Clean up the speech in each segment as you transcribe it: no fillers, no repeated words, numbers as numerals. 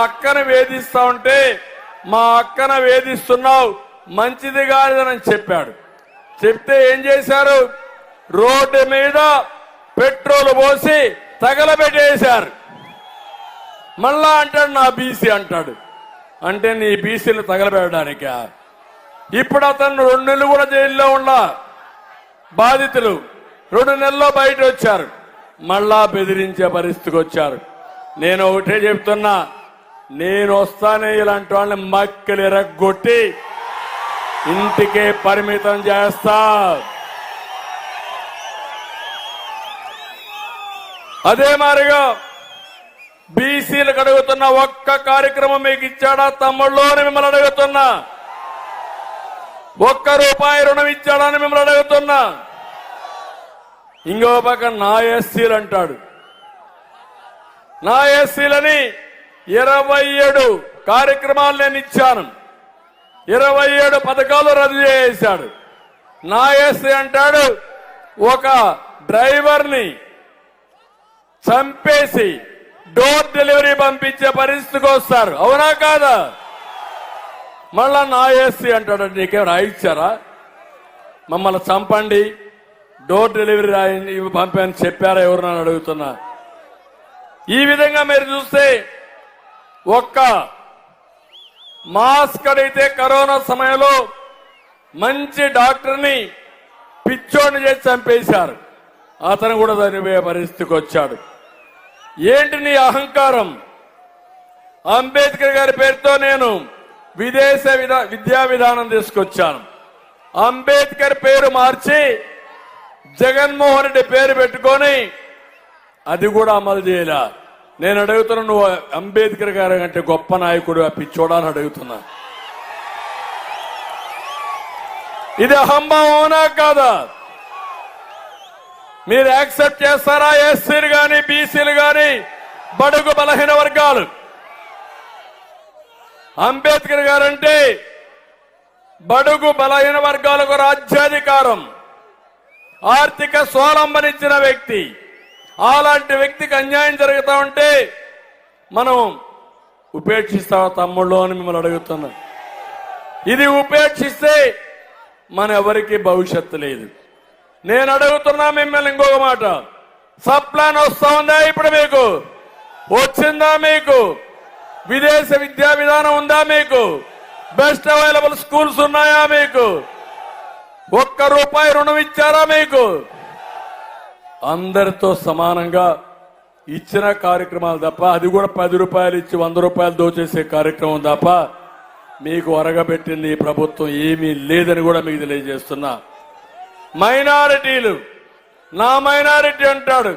అక్కను వేధిస్తా ఉంటే మా అక్కను వేధిస్తున్నావు మంచిది కాదని చెప్పాడు. చెప్తే ఏం చేశారు? రోడ్డు మీద పెట్రోల్ పోసి తగలబెట్టేశారు. మళ్ళా అంటాడు నా బీసీ అంటాడు. అంటే నీ బీసీని తగలబెట్టడానికా? ఇప్పుడు అతను 2 నెలలు కూడా జైల్లో ఉన్న బాధితులు 2 నెలల్లో బయట వచ్చారు. మళ్ళా బెదిరించే పరిస్థితికి వచ్చారు. నేను ఒకటే చెప్తున్నా, నేను వస్తానే ఇలాంటి వాళ్ళని మక్కలు ఎరగొట్టి ఇంటికే పరిమితం చేస్తా. అదే మారిగా బీసీలకు అడుగుతున్న ఒక్క కార్యక్రమం మీకు ఇచ్చాడా తమ్ముళ్ళు అని మిమ్మల్ని అడుగుతున్నా. ₹1 రుణం ఇచ్చాడా అని మిమ్మల్ని అడుగుతున్నా. ఇంకో పక్క నా ఎస్సీలు అంటాడు. నా ఎస్సీలని 27 కార్యక్రమాలు నేను ఇచ్చాను. 27 పథకాలు రద్దు చేశాడు. నా ఎస్సీ అంటాడు ఒక డ్రైవర్ని చంపేసి డోర్ డెలివరీ పంపించే పరిస్థితికి వస్తారు. అవునా కాదా? మళ్ళా నా ఎస్సీ అంటాడు నీకేం రాయిచ్చారా? మమ్మల్ని చంపండి డోర్ డెలివరీ పంపని చెప్పారా ఎవరు నన్ను అడుగుతున్నా. ఈ విధంగా మీరు చూస్తే ఒక్క మాస్క్ అడిగితే కరోనా సమయంలో మంచి డాక్టర్ని పిచ్చోడిని చేసి చంపేశారు. అతను కూడా చనిపోయే పరిస్థితికి వచ్చాడు. ఏంటి నీ అహంకారం? అంబేద్కర్ గారి పేరుతో నేను విదేశ విద్యా విధానం తీసుకొచ్చాను. అంబేద్కర్ పేరు మార్చి జగన్మోహన్ రెడ్డి పేరు పెట్టుకొని అది కూడా అమలు చేయలే. నేను అడుగుతున్నా, నువ్వు అంబేద్కర్ గారి కంటే గొప్ప నాయకుడు ఆ పిచ్చోడాని అడుగుతున్నా. ఇది అహంభావం అవునా కాదా? మీరు యాక్సెప్ట్ చేస్తారా? ఎస్సీలు గాని బీసీలు గాని బడుగు బలహీన వర్గాలు అంబేద్కర్ గారంటే బడుగు బలహీన వర్గాలకు రాజ్యాధికారం, ఆర్థిక స్వావలంబనిచ్చిన వ్యక్తి. అలాంటి వ్యక్తికి అన్యాయం జరుగుతా ఉంటే మనం ఉపేక్షిస్తావా తమ్ముళ్ళు అని మిమ్మల్ని అడుగుతున్నా. ఇది ఉపేక్షిస్తే మన ఎవరికి భవిష్యత్తు లేదు. నేను అడుగుతున్నా మిమ్మల్ని ఇంకొక మాట, సప్లాన్ వస్తా ఉందా? ఇప్పుడు మీకు వచ్చిందా? మీకు విదేశ విద్యా విధానం ఉందా? మీకు బెస్ట్ అవైలబుల్ స్కూల్స్ ఉన్నాయా? మీకు ₹1 రుణం ఇచ్చారా? మీకు అందరితో సమానంగా ఇచ్చిన కార్యక్రమాలు తప్ప, అది కూడా ₹10 ఇచ్చి ₹100 దోచేసే కార్యక్రమం తప్ప మీకు అరగబెట్టింది ఈ ప్రభుత్వం ఏమీ లేదని కూడా మీకు తెలియజేస్తున్నా. మైనారిటీలు, నా మైనారిటీ అంటాడు,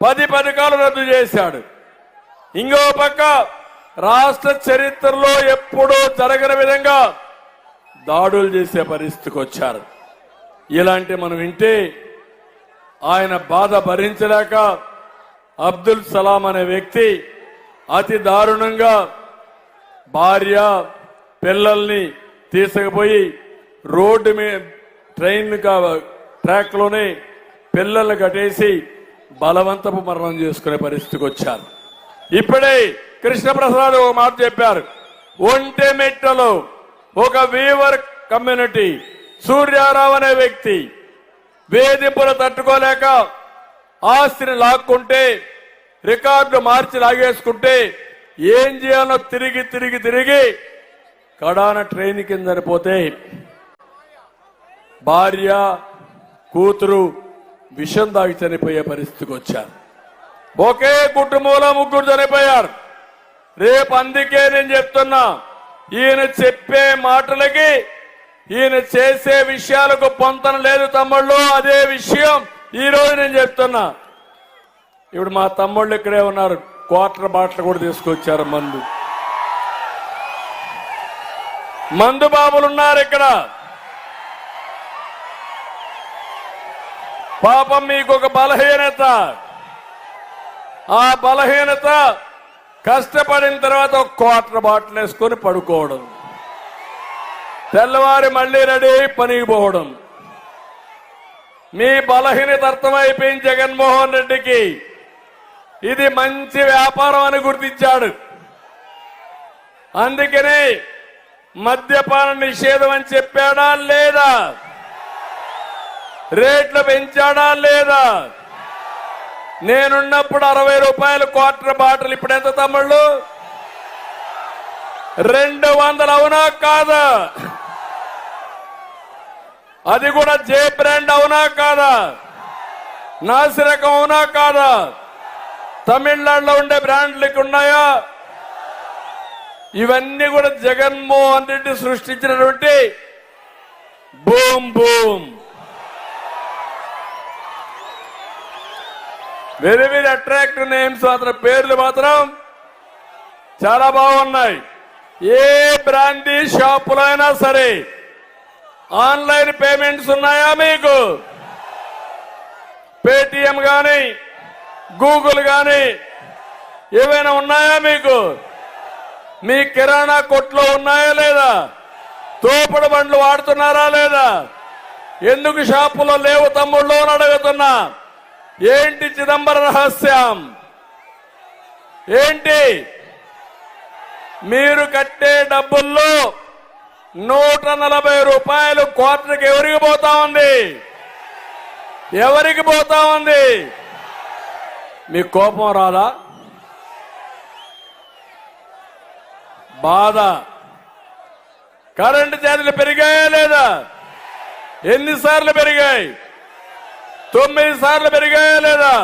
10 పథకాలు రద్దు చేశాడు. ఇంకో పక్క రాష్ట్ర చరిత్రలో ఎప్పుడూ జరగని విధంగా దాడులు చేసే పరిస్థితికి వచ్చారు. ఇలాంటి మనం వింటే ఆయన బాధ భరించలేక అబ్దుల్ సలాం అనే వ్యక్తి అతి దారుణంగా భార్య పిల్లల్ని తీసుకుపోయి రోడ్డు మీద ట్రైన్ ట్రాక్ లోనే పిల్లల్ని కట్టేసి బలవంతపు మరణం చేసుకునే పరిస్థితికి వచ్చారు. ఇప్పుడే కృష్ణప్రసాద్ ఒక మాట చెప్పారు. ఒంటెమెట్టలో ఒక వీవర్ కమ్యూనిటీ సూర్యారావు అనే వ్యక్తి వేధింపులు తట్టుకోలేక ఆస్తిని లాక్కుంటే, రికార్డు మార్చి లాగేసుకుంటే ఏం చేయాలో తిరిగి తిరిగి తిరిగి కడాన ట్రైన్ కింద చనిపోతే భార్య కూతురు విషం దాగి చనిపోయే పరిస్థితికి వచ్చారు. ఒకే కుటుంబంలో 3 చనిపోయారు. రేపు అందుకే నేను చెప్తున్నా, ఈయన చెప్పే మాటలకి ఈయన చేసే విషయాలకు పొంతన లేదు తమ్ముళ్ళు. అదే విషయం ఈ రోజు నేను చెప్తున్నా. ఇప్పుడు మా తమ్ముళ్ళు ఇక్కడే ఉన్నారు, క్వార్టర్ బాటిల్ కూడా తీసుకొచ్చారు. మందు బాబులు ఉన్నారు ఇక్కడ. పాపం మీకు ఒక బలహీనత. ఆ బలహీనత కష్టపడిన తర్వాత ఒక క్వార్టర్ బాటిల్ వేసుకొని పడుకోవడం, తెల్లవారి మళ్లీ రెడీ పనికి పోవడం. మీ బలహీనత అర్థమైపోయింది జగన్మోహన్ రెడ్డికి. ఇది మంచి వ్యాపారం అని గుర్తించాడు. అందుకనే మద్యపాన నిషేధం అని చెప్పాడా లేదా? రేట్లు పెంచాడా లేదా? నేనున్నప్పుడు 60 రూపాయలు క్వార్టర్ బాటిల్, ఇప్పుడు ఎంత తమ్ముళ్ళు? 200. అవునా కాదా? అది కూడా జే బ్రాండ్ అవునా కాదా? నాసిరకం అవునా కాదా? తమిళనాడులో ఉండే బ్రాండ్లకి ఉన్నాయా? ఇవన్నీ కూడా జగన్మోహన్ రెడ్డి సృష్టించినటువంటి boom boom, very very attractive names. మాత్రం పేర్లు మాత్రం చాలా బాగున్నాయి. ఏ బ్రాండీ షాపులో అయినా సరే ఆన్లైన్ పేమెంట్స్ ఉన్నాయా మీకు? పేటిఎం గాని గూగుల్ గాని ఏవైనా ఉన్నాయా మీకు? మీ కిరాణా కొట్లో ఉన్నాయా లేదా? తోపుడు బండ్లు వాడుతున్నారా లేదా? ఎందుకు షాపులో లేవు తమ్ముళ్ళు అని అడుగుతున్నా. ఏంటి చిదంబరం రహస్యం ఏంటి? మీరు కట్టే డబ్బుల్లో 140 రూపాయలు క్వార్టర్కి ఎవరికి పోతా ఉంది? ఎవరికి పోతా ఉంది? మీకు కోపం రాదా? బాధ. కరెంటు ఛార్జీలు పెరిగాయా లేదా? ఎన్నిసార్లు పెరిగాయి? 9 సార్లు పెరిగాయా లేదా?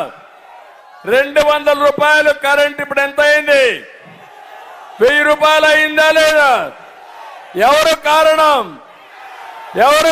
200 రూపాయలు కరెంట్ ఇప్పుడు ఎంత అయింది? 1000 రూపాయలు అయిందా లేదా? ఎవరు కారణం? ఎవరు